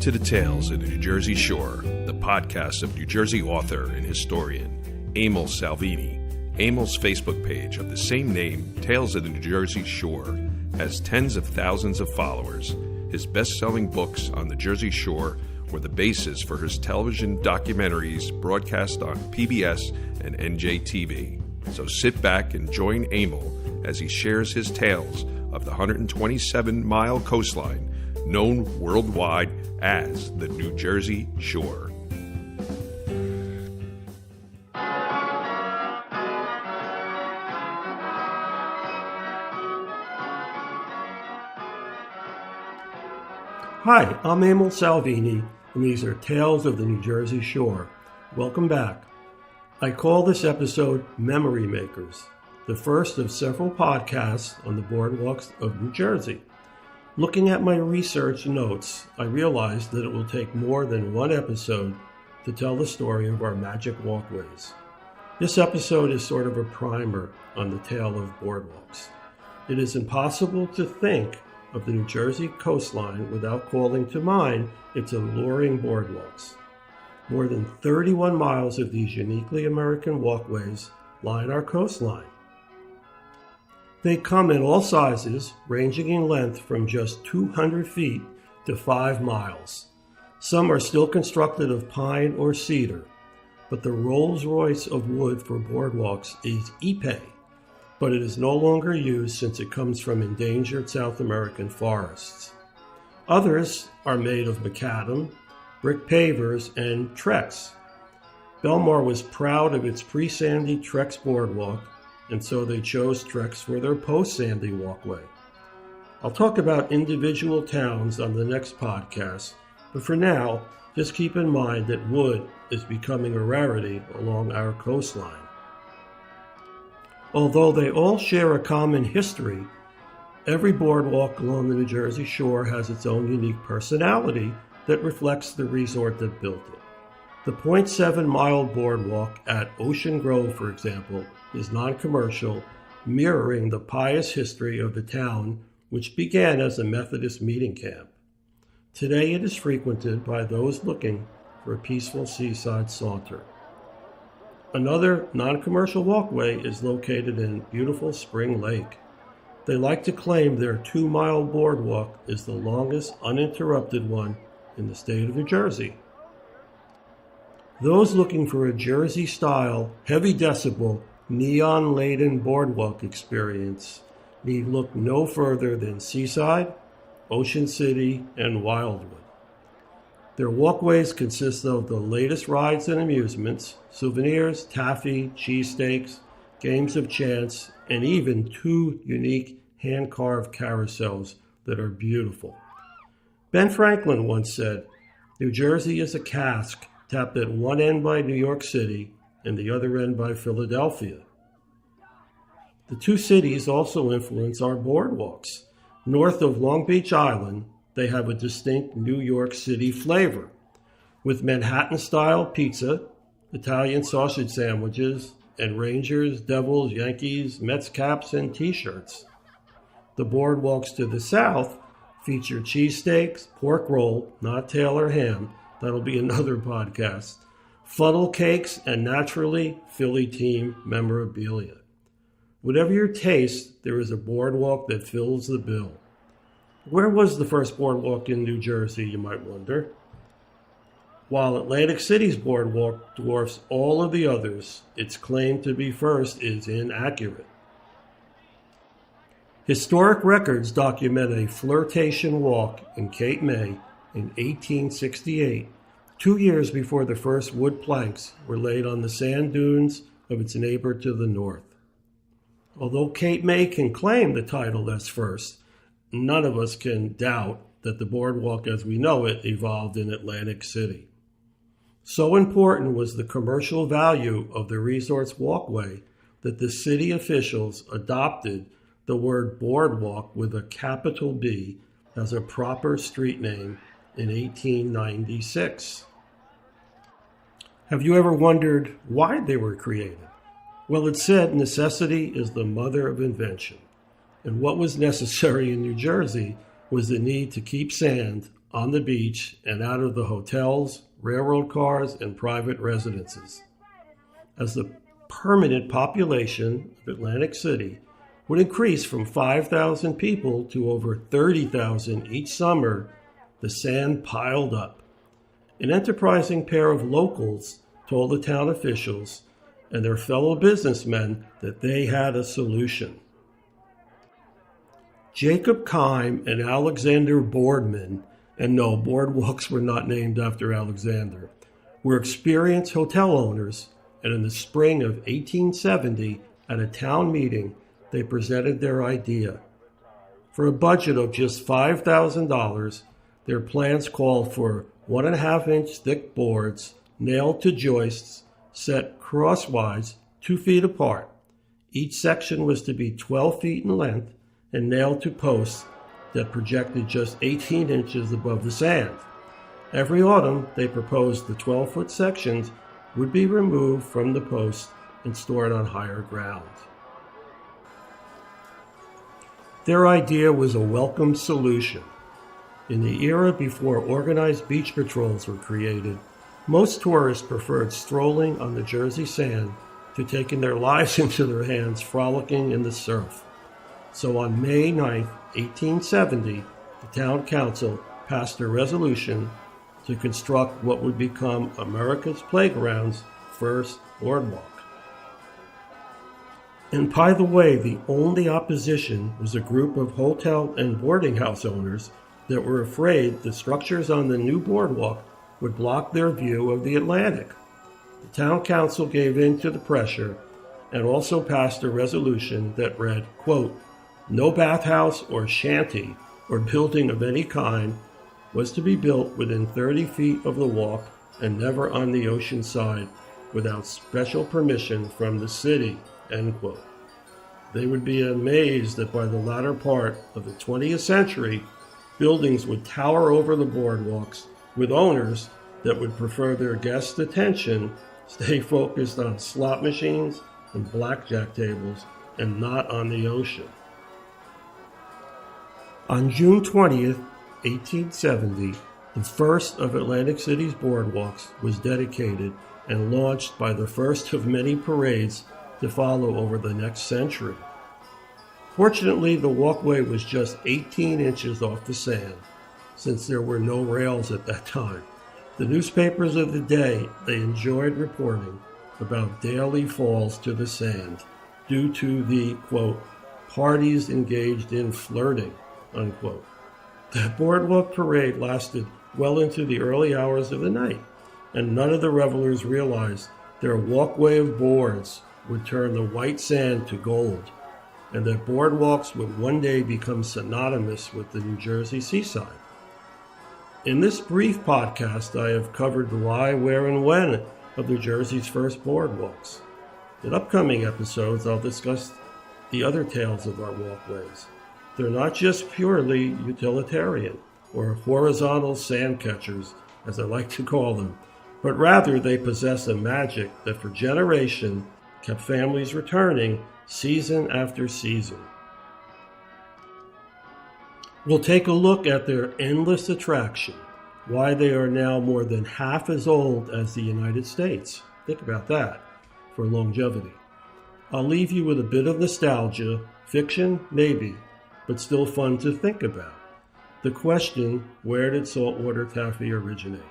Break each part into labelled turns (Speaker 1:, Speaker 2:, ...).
Speaker 1: to the Tales of the New Jersey Shore, the podcast of New Jersey author and historian Emil Salvini. Emil's Facebook page of the same name, Tales of the New Jersey Shore, has tens of thousands of followers. His best-selling books on the Jersey Shore were the basis for his television documentaries broadcast on PBS and NJTV. So sit back and join Emil as he shares his tales of the 127-mile coastline known worldwide as the New Jersey Shore.
Speaker 2: Hi, I'm Emil Salvini, and these are Tales of the New Jersey Shore. Welcome back. I call this episode Memory Makers, the first of several podcasts on the Boardwalks of New Jersey. Looking at my research notes, I realized that it will take more than one episode to tell the story of our magic walkways. This episode is sort of a primer on the tale of Boardwalks. It is impossible to think of the New Jersey coastline without calling to mind its alluring boardwalks. More than 31 miles of these uniquely American walkways line our coastline. They come in all sizes, ranging in length from just 200 feet to 5 miles. Some are still constructed of pine or cedar, but the Rolls-Royce of wood for boardwalks is Ipe, but it is no longer used since it comes from endangered South American forests. Others are made of macadam, brick pavers, and Trex. Belmar was proud of its pre-Sandy Trex boardwalk, and so they chose Trex for their post-Sandy walkway. I'll talk about individual towns on the next podcast, but for now, just keep in mind that wood is becoming a rarity along our coastline. Although they all share a common history, every boardwalk along the New Jersey Shore has its own unique personality that reflects the resort that built it. The 0.7-mile boardwalk at Ocean Grove, for example, is non-commercial, mirroring the pious history of the town, which began as a Methodist meeting camp. Today it is frequented by those looking for a peaceful seaside saunter. Another non-commercial walkway is located in beautiful Spring Lake. They like to claim their 2-mile boardwalk is the longest uninterrupted one in the state of New Jersey. Those looking for a Jersey-style, heavy decibel, neon-laden boardwalk experience need look no further than Seaside, Ocean City, and Wildwood. Their walkways consist of the latest rides and amusements, souvenirs, taffy, cheesesteaks, games of chance, and even 2 unique hand-carved carousels that are beautiful. Ben Franklin once said, "New Jersey is a cask tapped at one end by New York City and the other end by Philadelphia." The 2 cities also influence our boardwalks. North of Long Beach Island, they have a distinct New York City flavor, with Manhattan-style pizza, Italian sausage sandwiches, and Rangers, Devils, Yankees, Mets caps, and T-shirts. The boardwalks to the south feature cheesesteaks, pork roll, not Taylor ham, that'll be another podcast, funnel cakes, and naturally, Philly team memorabilia. Whatever your taste, there is a boardwalk that fills the bill. Where was the first boardwalk in New Jersey, you might wonder? While Atlantic City's boardwalk dwarfs all of the others, its claim to be first is inaccurate. Historic records document a flirtation walk in Cape May in 1868, 2 years before the first wood planks were laid on the sand dunes of its neighbor to the north. Although Cape May can claim the title as first, none of us can doubt that the boardwalk as we know it evolved in Atlantic City. So important was the commercial value of the resort's walkway that the city officials adopted the word boardwalk with a capital B as a proper street name in 1896. Have you ever wondered why they were created? Well, it said necessity is the mother of invention. And what was necessary in New Jersey was the need to keep sand on the beach and out of the hotels, railroad cars, and private residences. As the permanent population of Atlantic City would increase from 5,000 people to over 30,000 each summer, the sand piled up. An enterprising pair of locals told the town officials and their fellow businessmen that they had a solution. Jacob Keim and Alexander Boardman, and no, Boardwalks were not named after Alexander, were experienced hotel owners, and in the spring of 1870, at a town meeting, they presented their idea. For a budget of just $5,000, their plans called for 1.5-inch thick boards nailed to joists set crosswise 2 feet apart. Each section was to be 12 feet in length and nailed to posts that projected just 18 inches above the sand. Every autumn, they proposed the 12-foot sections would be removed from the posts and stored on higher ground. Their idea was a welcome solution. In the era before organized beach patrols were created, most tourists preferred strolling on the Jersey sand to taking their lives into their hands frolicking in the surf. So on May 9, 1870, the town council passed a resolution to construct what would become America's playground's first boardwalk. And by the way, the only opposition was a group of hotel and boarding house owners that were afraid the structures on the new boardwalk would block their view of the Atlantic. The town council gave in to the pressure and also passed a resolution that read, quote, "No bathhouse or shanty or building of any kind was to be built within 30 feet of the walk and never on the ocean side without special permission from the city," end quote. They would be amazed that by the latter part of the 20th century, buildings would tower over the boardwalks with owners that would prefer their guests' attention stay focused on slot machines and blackjack tables and not on the ocean. On June 20th, 1870, the first of Atlantic City's boardwalks was dedicated and launched by the first of many parades to follow over the next century. Fortunately, the walkway was just 18 inches off the sand, since there were no rails at that time. The newspapers of the day, they enjoyed reporting about daily falls to the sand due to the, quote, "parties engaged in flirting," unquote. The boardwalk parade lasted well into the early hours of the night, and none of the revelers realized their walkway of boards would turn the white sand to gold, and that boardwalks would one day become synonymous with the New Jersey seaside. In this brief podcast, I have covered the why, where, and when of New Jersey's first boardwalks. In upcoming episodes, I'll discuss the other tales of our walkways. They're not just purely utilitarian or horizontal sand catchers, as I like to call them, but rather they possess a magic that for generations kept families returning season after season. We'll take a look at their endless attraction, why they are now more than half as old as the United States. Think about that for longevity. I'll leave you with a bit of nostalgia, fiction maybe, but still fun to think about. The question, where did saltwater taffy originate?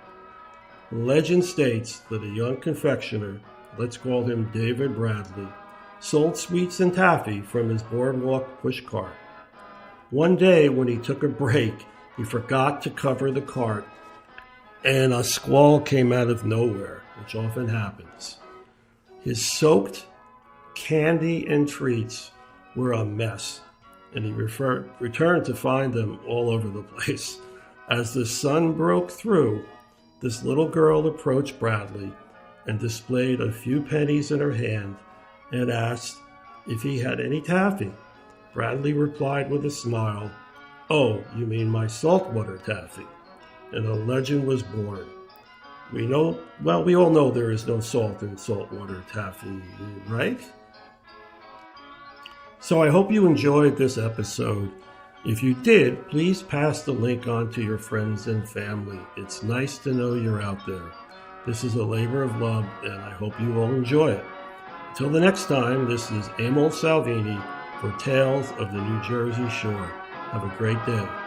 Speaker 2: Legend states that a young confectioner, let's call him David Bradley, sold sweets and taffy from his boardwalk pushcart. One day when he took a break, he forgot to cover the cart, and a squall came out of nowhere, which often happens. His soaked candy and treats were a mess, and he returned to find them all over the place. As the sun broke through, this little girl approached Bradley and displayed a few pennies in her hand and asked if he had any taffy. Bradley replied with a smile, "Oh, you mean my saltwater taffy?" And a legend was born. We all know there is no salt in saltwater taffy, right? So I hope you enjoyed this episode. If you did, please pass the link on to your friends and family. It's nice to know you're out there. This is a labor of love, and I hope you all enjoy it. Until the next time, this is Emil Salvini for Tales of the New Jersey Shore. Have a great day.